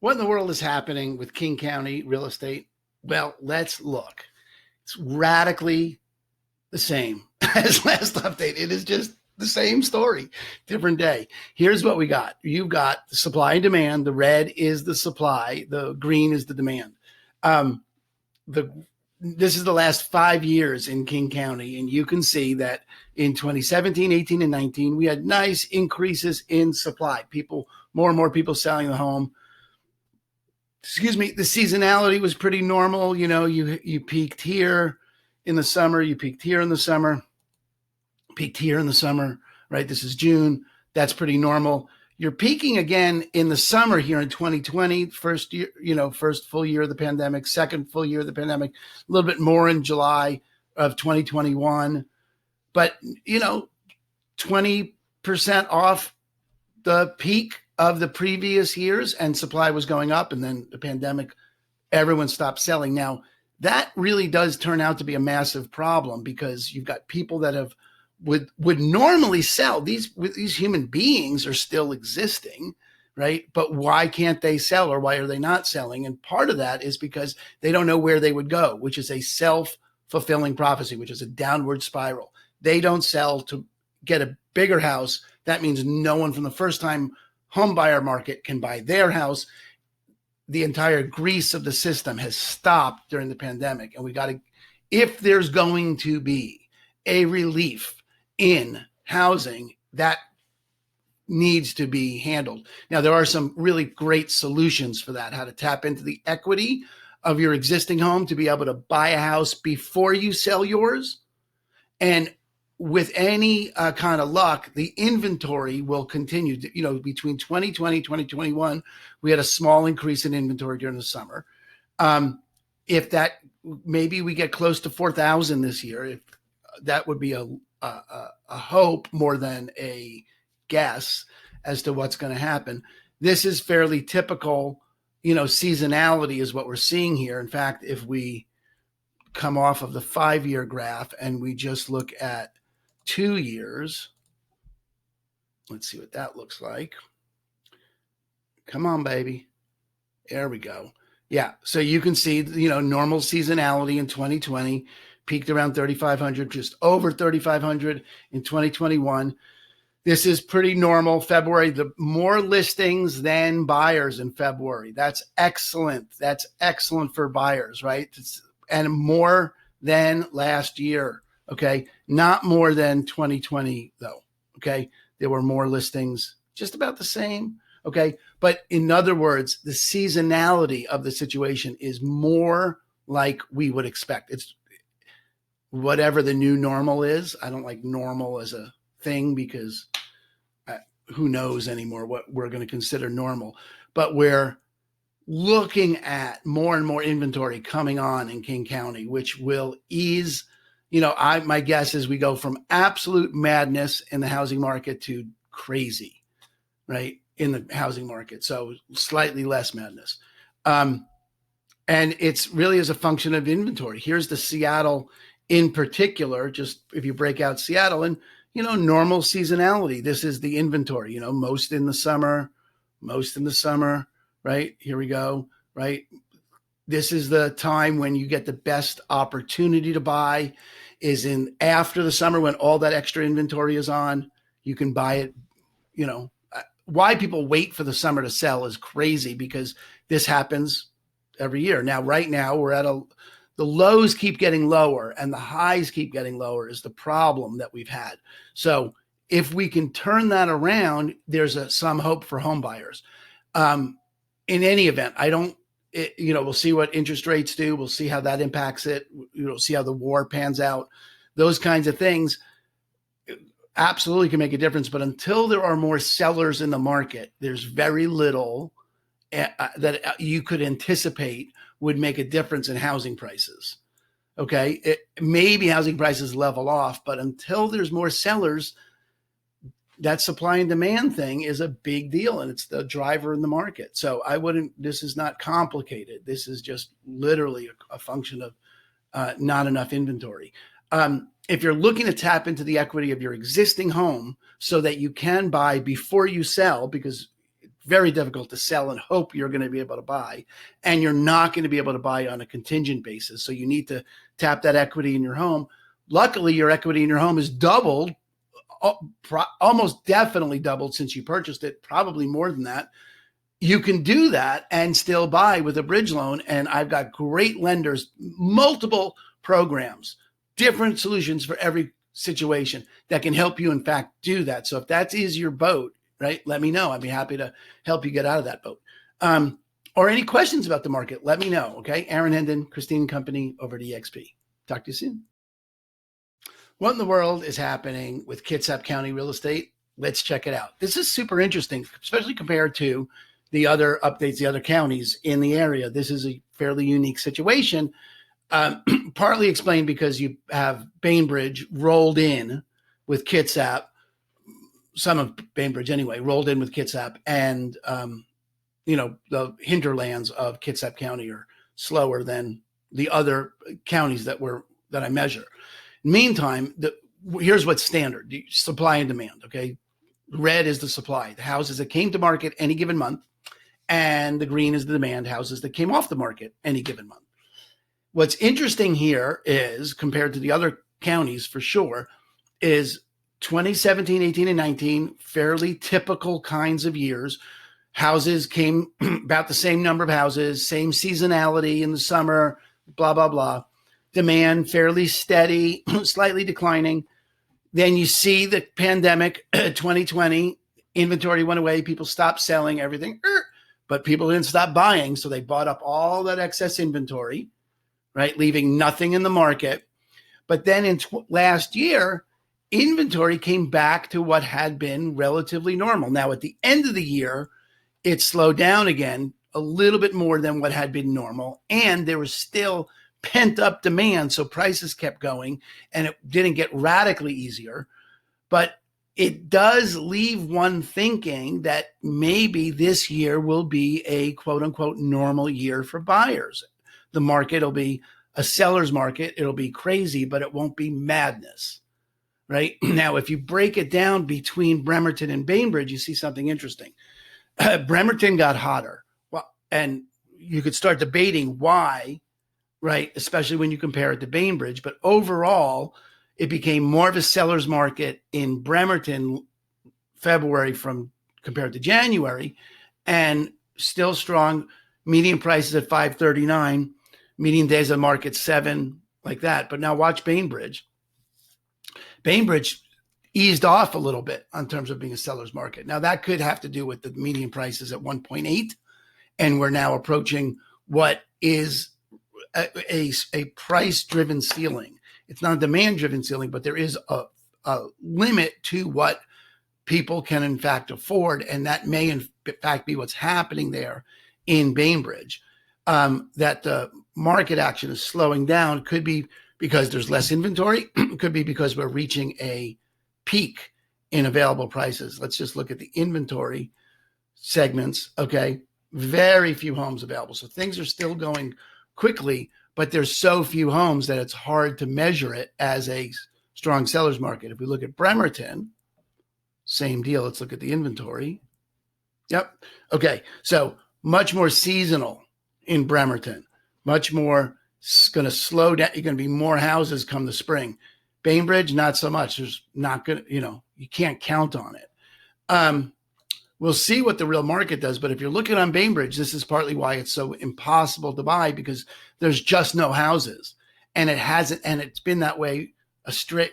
What in the world is happening with King County real estate? Well, let's look. It's radically the same as last update. It is just the same story, different day. Here's what we got. You've got the supply and demand. The red is the supply. The green is the demand. This is the last 5 years in King County, and you can see that in 2017, 18, and 19, we had nice increases in supply. More and more people selling the home. The seasonality was pretty normal. You peaked here in the summer, you peaked here in the summer, peaked here in the summer, right? This is June. That's pretty normal. You're peaking again in the summer here in 2020, first year, first full year of the pandemic, second full year of the pandemic, a little bit more in July of 2021, but 20% off the peak of the previous years, and supply was going up, and then the pandemic, everyone stopped selling. Now, that really does turn out to be a massive problem because you've got people that would normally sell. These human beings are still existing, right? But why can't they sell, or why are they not selling? And part of that is because they don't know where they would go, which is a self-fulfilling prophecy, which is a downward spiral. They don't sell to get a bigger house. That means no one from the first-time home buyer market can buy their house. The entire grease of the system has stopped during the pandemic. And if there's going to be a relief in housing, that needs to be handled. Now, there are some really great solutions for that, how to tap into the equity of your existing home to be able to buy a house before you sell yours. And with any kind of luck, the inventory will continue. Between 2020 and 2021, we had a small increase in inventory during the summer. If that, maybe we get close to 4,000 this year, if that would be a hope more than a guess as to what's going to happen. This is fairly typical, seasonality is what we're seeing here. In fact, if we come off of the 5-year graph and we just look at 2 years, let's see what that looks like. Come on, baby. There we go. Yeah. So you can see, normal seasonality in 2020, peaked around 3,500, just over 3,500 in 2021. This is pretty normal. February, the more listings than buyers in February. That's excellent. That's excellent for buyers, right? And more than last year. Okay. Not more than 2020 though. Okay. There were more listings, just about the same. Okay. But in other words, the seasonality of the situation is more like we would expect. It's whatever the new normal is. I don't like normal as a thing because who knows anymore what we're going to consider normal, but we're looking at more and more inventory coming on in King County, which will ease. My guess is we go from absolute madness in the housing market to crazy, right, in the housing market. So slightly less madness. And it's really as a function of inventory. Here's the Seattle in particular, just if you break out Seattle and, normal seasonality. This is the inventory, most in the summer, right? Here we go, right? This is the time when you get the best opportunity to buy is in after the summer when all that extra inventory is on. You can buy it. Why people wait for the summer to sell is crazy because this happens every year. Now, right now we're at the lows keep getting lower and the highs keep getting lower is the problem that we've had. So if we can turn that around, there's some hope for home buyers. In any event, we'll see what interest rates do. We'll see how that impacts it. See how the war pans out. Those kinds of things absolutely can make a difference. But until there are more sellers in the market, there's very little that you could anticipate would make a difference in housing prices. Okay. Maybe housing prices level off, but until there's more sellers, that supply and demand thing is a big deal and it's the driver in the market. So this is not complicated. This is just literally a function of not enough inventory. If you're looking to tap into the equity of your existing home so that you can buy before you sell, because very difficult to sell and hope you're going to be able to buy. And you're not going to be able to buy on a contingent basis. So you need to tap that equity in your home. Luckily, your equity in your home has doubled, almost definitely doubled since you purchased it, probably more than that. You can do that and still buy with a bridge loan. And I've got great lenders, multiple programs, different solutions for every situation that can help you, in fact, do that. So if that is your boat, right, let me know. I'd be happy to help you get out of that boat. Or any questions about the market, let me know. Okay. Aaron Hendon, Christine Company over at EXP. Talk to you soon. What in the world is happening with Kitsap County real estate? Let's check it out. This is super interesting, especially compared to the other updates, the other counties in the area. This is a fairly unique situation, partly explained because you have Bainbridge rolled in with Kitsap, some of Bainbridge anyway, rolled in with Kitsap, and the hinterlands of Kitsap County are slower than the other counties that I measure. Meantime, here's what's standard: supply and demand. Okay, red is the supply, the houses that came to market any given month, and the green is the demand, houses that came off the market any given month. What's interesting here is, compared to the other counties for sure, is 2017, 18, and 19, fairly typical kinds of years. Houses came about the same number of houses, same seasonality in the summer, blah, blah, blah. Demand fairly steady, slightly declining. Then you see the pandemic, 2020, inventory went away, people stopped selling everything, but people didn't stop buying. So they bought up all that excess inventory, right? Leaving nothing in the market. But then in last year, inventory came back to what had been relatively normal. Now, at the end of the year, it slowed down again a little bit more than what had been normal. And there was still pent up demand. So prices kept going and it didn't get radically easier. But it does leave one thinking that maybe this year will be a quote unquote normal year for buyers. The market will be a seller's market. It'll be crazy, but it won't be madness, right? Now, if you break it down between Bremerton and Bainbridge, you see something interesting. Bremerton got hotter. Well, and you could start debating why, right? Especially when you compare it to Bainbridge. But overall, it became more of a seller's market in Bremerton February compared to January, and still strong. Median prices at 539, median days of market 7, like that. But now watch Bainbridge. Bainbridge eased off a little bit in terms of being a seller's market. Now that could have to do with the median prices at 1.8, and we're now approaching what is a price-driven ceiling. It's not a demand-driven ceiling, but there is a limit to what people can in fact afford, and that may in fact be what's happening there in Bainbridge. That the market action is slowing down. Could be because there's less inventory. Could be because we're reaching a peak in available prices. Let's just look at the inventory segments. Okay, very few homes available, so things are still going quickly, but there's so few homes that it's hard to measure it as a strong seller's market. If we look at Bremerton, same deal. Let's look at the inventory. Yep. Okay. So much more seasonal in Bremerton, much more going to slow down. You're going to be more houses come the spring. Bainbridge, not so much. There's not going to, you can't count on it. We'll see what the real market does. But if you're looking on Bainbridge, this is partly why it's so impossible to buy, because there's just no houses, and it's been that way a straight,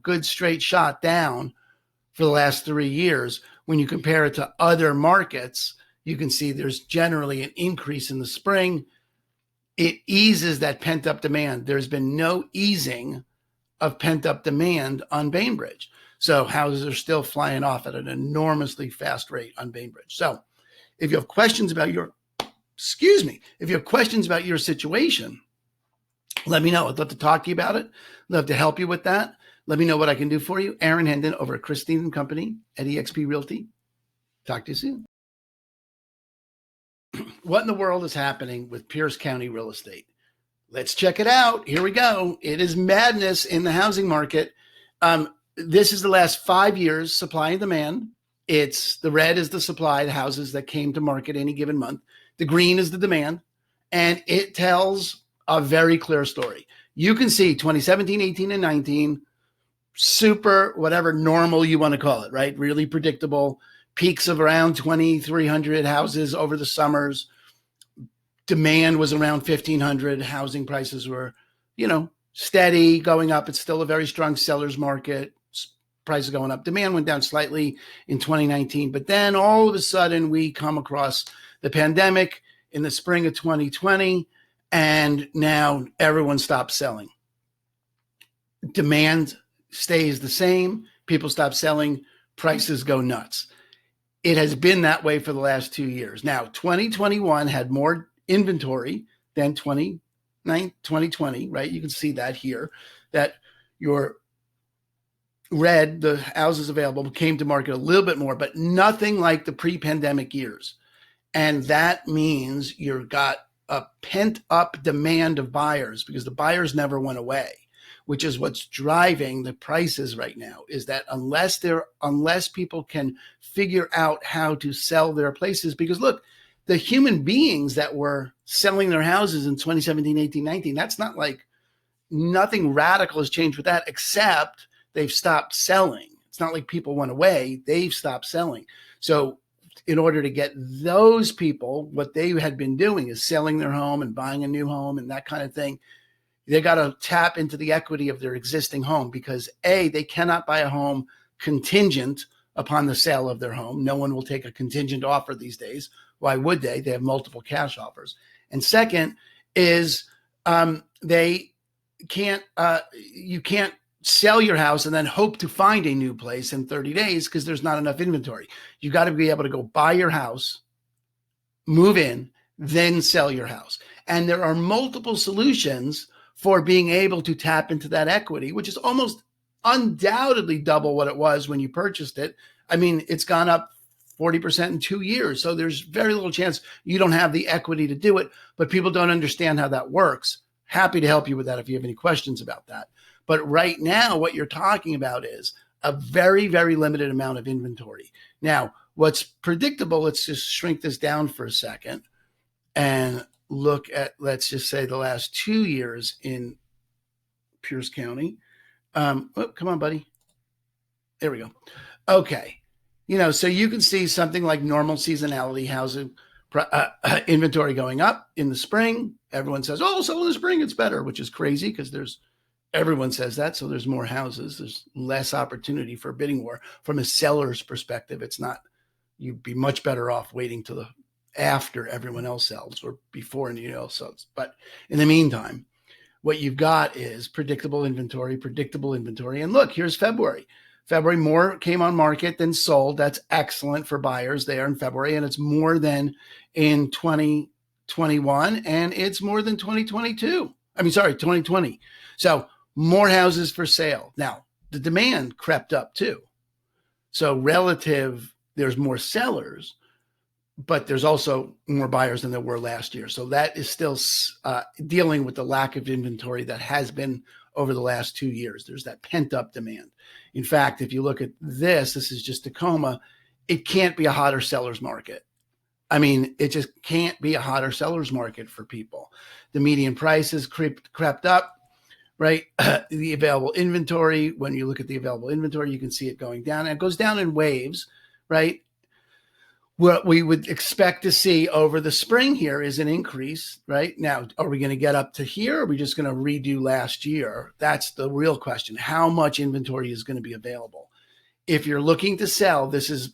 good straight shot down for the last 3 years. When you compare it to other markets, you can see there's generally an increase in the spring. It eases that pent up demand. There's been no easing of pent up demand on Bainbridge. So houses are still flying off at an enormously fast rate on Bainbridge. So if you have questions about your situation, let me know. I'd love to talk to you about it. Love to help you with that. Let me know what I can do for you. Aaron Hendon over at Christine Company at eXp Realty. Talk to you soon. What in the world is happening with Pierce County real estate? Let's check it out. Here we go. It is madness in the housing market. This is the last 5 years, supply and demand. It's the red is the supply, the houses that came to market any given month. The green is the demand, and it tells a very clear story. You can see 2017, 18, and 19, super, whatever normal you want to call it, right? Really predictable. Peaks of around 2,300 houses over the summers. Demand was around 1,500. Housing prices were, steady, going up. It's still a very strong seller's market. Prices going up. Demand went down slightly in 2019, but then all of a sudden we come across the pandemic in the spring of 2020, and now everyone stops selling. Demand stays the same. People stop selling. Prices go nuts. It has been that way for the last 2 years. Now, 2021 had more inventory than 2020, right? You can see that here, that your red, the houses available, came to market a little bit more, but nothing like the pre-pandemic years. And that means you've got a pent-up demand of buyers because the buyers never went away, which is what's driving the prices right now, is that unless people can figure out how to sell their places, because look, the human beings that were selling their houses in 2017, 18, 19, that's not like nothing radical has changed with that, except they've stopped selling. It's not like people went away. They've stopped selling. So in order to get those people, what they had been doing is selling their home and buying a new home and that kind of thing. They got to tap into the equity of their existing home because A, they cannot buy a home contingent upon the sale of their home. No one will take a contingent offer these days. Why would they? They have multiple cash offers. And second is you can't sell your house and then hope to find a new place in 30 days because there's not enough inventory. You got to be able to go buy your house, move in, then sell your house. And there are multiple solutions for being able to tap into that equity, which is almost undoubtedly double what it was when you purchased it. I mean, it's gone up 40% in 2 years. So there's very little chance you don't have the equity to do it, but people don't understand how that works. Happy to help you with that if you have any questions about that. But right now, what you're talking about is a very, very limited amount of inventory. Now, what's predictable, let's just shrink this down for a second and look at, let's just say, the last 2 years in Pierce County. Come on, buddy. There we go. Okay. So you can see something like normal seasonality housing inventory going up in the spring. Everyone says, oh, so in the spring it's better, which is crazy because everyone says that. So there's more houses. There's less opportunity for a bidding war. From a seller's perspective, it's not, you'd be much better off waiting till after everyone else sells or before anyone else sells. But in the meantime, what you've got is predictable inventory. And look, here's February. February, more came on market than sold. That's excellent for buyers there in February. And it's more than in 2021. And it's more than 2020. So more houses for sale. Now, the demand crept up too. So relative, there's more sellers, but there's also more buyers than there were last year. So that is still dealing with the lack of inventory that has been over the last 2 years. There's that pent up demand. In fact, if you look at this is just Tacoma. It can't be a hotter seller's market. I mean, it just can't be a hotter seller's market for people. The median price has crept up, right? The available inventory, when you look at the available inventory, you can see it going down. And it goes down in waves, right? What we would expect to see over the spring here is an increase, right? Now, are we going to get up to here? Or are we just going to redo last year? That's the real question. How much inventory is going to be available? If you're looking to sell, this is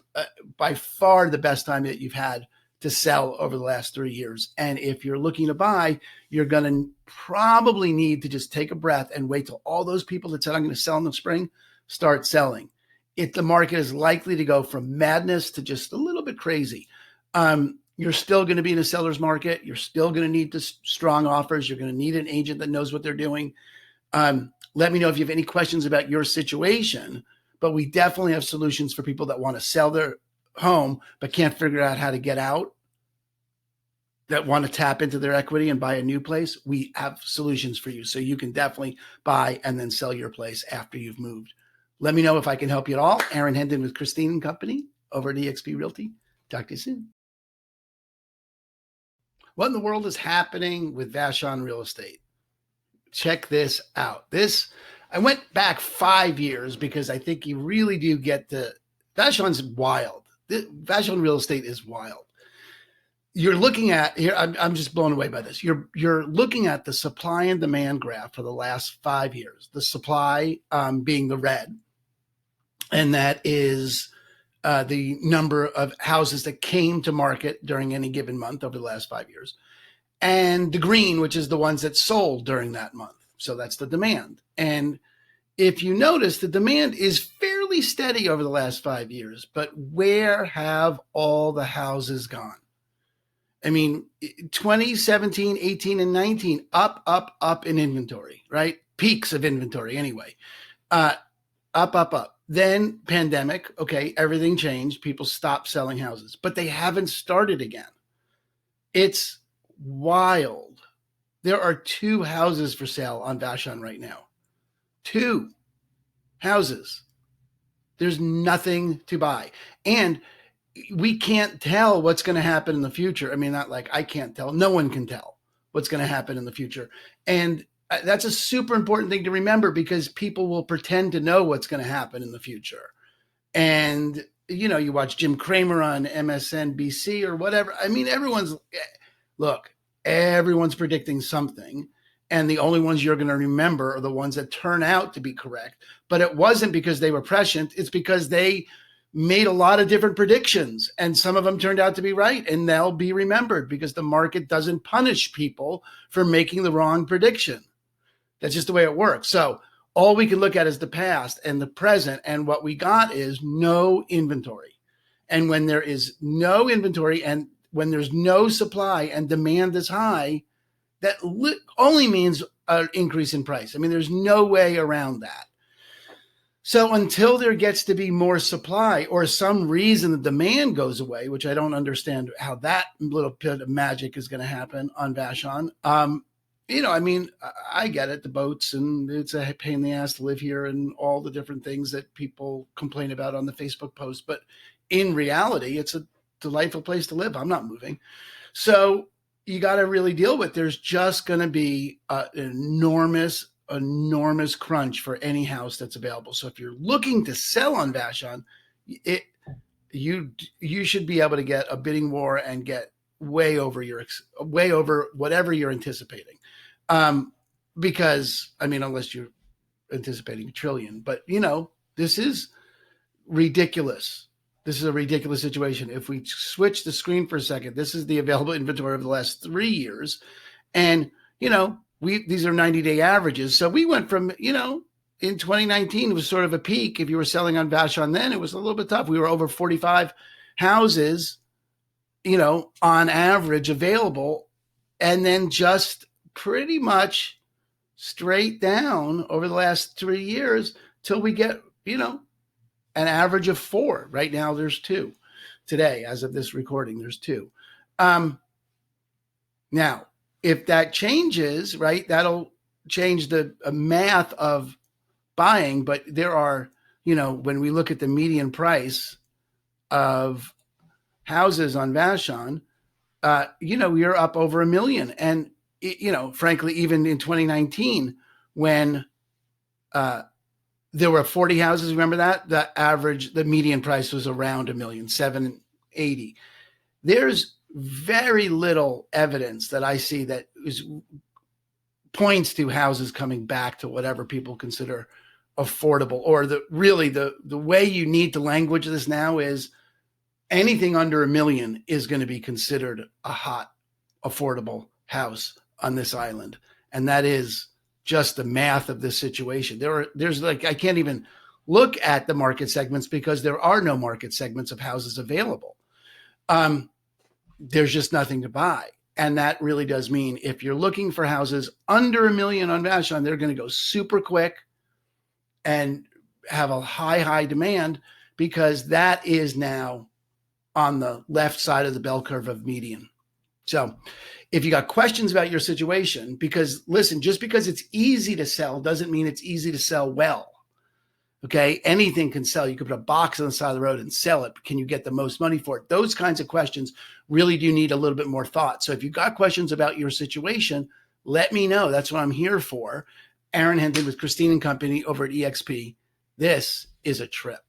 by far the best time that you've had to sell over the last 3 years. And if you're looking to buy, you're going to probably need to just take a breath and wait till all those people that said, I'm going to sell in the spring, start selling. The market is likely to go from madness to just a little bit crazy. You're still going to be in a seller's market. You're still going to need the strong offers. You're going to need an agent that knows what they're doing. Let me know if you have any questions about your situation, but we definitely have solutions for people that want to sell their home but can't figure out how to get out, that want to tap into their equity and buy a new place. We have solutions for you. So you can definitely buy and then sell your place after you've moved. Let me know if I can help you at all. Aaron Hendon with Christine & Company. over at eXp Realty. Talk to you soon. What in the world is happening with Vashon Real Estate? Check this out. I went back 5 years because I think you really do get Vashon's wild. Vashon Real Estate is wild. You're looking at here. I'm just blown away by this. You're looking at the supply and demand graph for the last 5 years. The supply being the red, and that is the number of houses that came to market during any given month over the last 5 years, and the green, which is the ones that sold during that month. So that's the demand. And if you notice, the demand is fairly steady over the last 5 years, but where have all the houses gone? I mean, 2017, 18, and 19, up in inventory, right? Peaks of inventory anyway. Up. Then pandemic, okay, everything changed. People stopped selling houses, but they haven't started again. It's wild. There are 2 houses for sale on Vashon right now. 2 houses. There's nothing to buy. And we can't tell what's going to happen in the future. I mean, not like I can't tell. No one can tell what's going to happen in the future. And that's a super important thing to remember, because people will pretend to know what's going to happen in the future. And, you watch Jim Cramer on MSNBC or whatever. I mean, everyone's predicting something. And the only ones you're going to remember are the ones that turn out to be correct. But it wasn't because they were prescient. It's because they made a lot of different predictions, and some of them turned out to be right, and they'll be remembered because the market doesn't punish people for making the wrong prediction. That's just the way it works. So all we can look at is the past and the present, and what we got is no inventory. And when there is no inventory and when there's no supply and demand is high, that only means an increase in price. I mean, there's no way around that. So until there gets to be more supply, or some reason the demand goes away, which I don't understand how that little bit of magic is going to happen on Vashon. I mean, I get it, the boats, and it's a pain in the ass to live here and all the different things that people complain about on the Facebook post. But in reality, it's a delightful place to live. I'm not moving. So you got to really deal with, there's just going to be an enormous crunch for any house that's available. So if you're looking to sell on Vashon, you should be able to get a bidding war and get way over whatever you're anticipating. Because I mean, unless you're anticipating $1 trillion, but this is ridiculous. This is a ridiculous situation. If we switch the screen for a second, this is the available inventory over the last 3 years. And, these are 90-day averages. So we went from, in 2019, it was sort of a peak. If you were selling on Vashon then, it was a little bit tough. We were over 45 houses, on average available, and then just pretty much straight down over the last 3 years till we get, an average of 4. Right now, there's 2. Today, as of this recording, there's 2. Now, if that changes, right, that'll change the math of buying. But there are, when we look at the median price of houses on Vashon, we're up over $1 million. And, frankly, even in 2019, when there were 40 houses, remember that? The median price was around $1,780,000. There's very little evidence that I see that points to houses coming back to whatever people consider affordable, or the way you need to language this now is anything under $1 million is going to be considered a hot, affordable house on this island. And that is just the math of this situation. There's I can't even look at the market segments because there are no market segments of houses available. There's just nothing to buy. And that really does mean if you're looking for houses under $1 million on Vashon, they're going to go super quick and have a high demand, because that is now on the left side of the bell curve of median. So if you got questions about your situation, because listen, just because it's easy to sell doesn't mean it's easy to sell well. Okay. Anything can sell. You could put a box on the side of the road and sell it. Can you get the most money for it? Those kinds of questions really do need a little bit more thought. So if you've got questions about your situation, let me know. That's what I'm here for. Aaron Hendon with Christine and Company over at EXP. This is a trip.